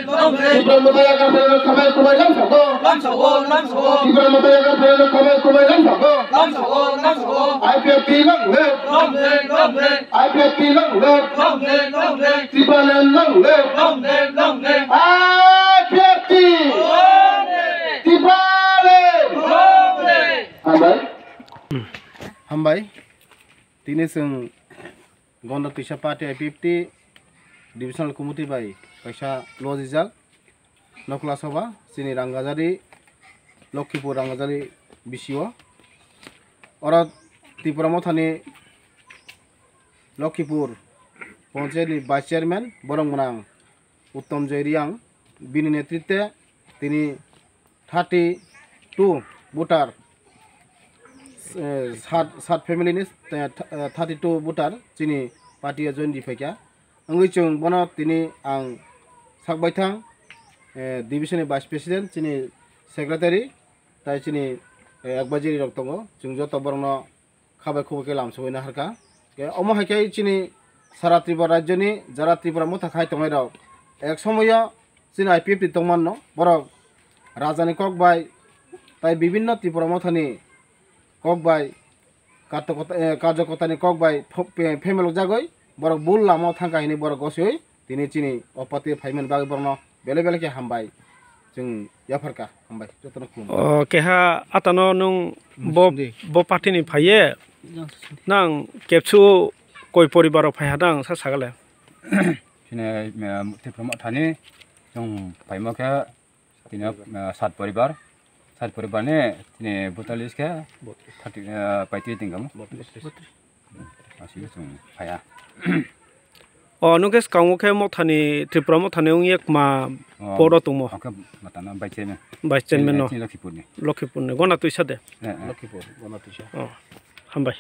Ibrahim Matayaga Prana Kamay Kumay Lam Sabo. Ibrahim Matayaga Prana Kamay Kumay Lam Sabo. IPFP Lang Live. IPFP Lang Live. Tripanen Lang Live. IPFP. Tripanen. Hambai. Tini seng Gondok Tisha Party IPFP Divisional Committee by Paisa Lojijak Nokla Soba Sini Rangazari Lokipur Rangazari Bishiwa Ora Tripura Mothani Lokipur Poncheli Vice Chairman Borong Menang Uttom Joyriang Bini Netritwe Tini 32 voter Sat family ni 32 voter Sini party join di Fekya Angui chung bono tini ang sakbaithang division vice president chini secretary tai chini ekbajiri rok tongo chung joto borno khabai khobai lamsoina harka ke omo hakai chini sara tripura rajyoni jara tripura motha khai tongai rok ek somoyo chini IPFP tongmanno borok rajani kokbai tai bibinno tripura mothani kokbai kajakotani kokbai family jagoi borok bul lamo thangka hini borok gosoi tini chini opati phaiman bagi borno bele ke hambai jeng yafarka hambai jotono kum keha atano nung bo party ni phaye nang kepsu koi poribar phaya dang sa sagale sine tepromo thani jong phaima ke tini sat poribar ne tini botalis ke 30 paiti tingam asih jong phaya nuges kamu ke mothani tripura mothani ungek ma poro tumo matana vice chairman no Lokhipur ne gona tuisa de Lokipur gona tuisa hambai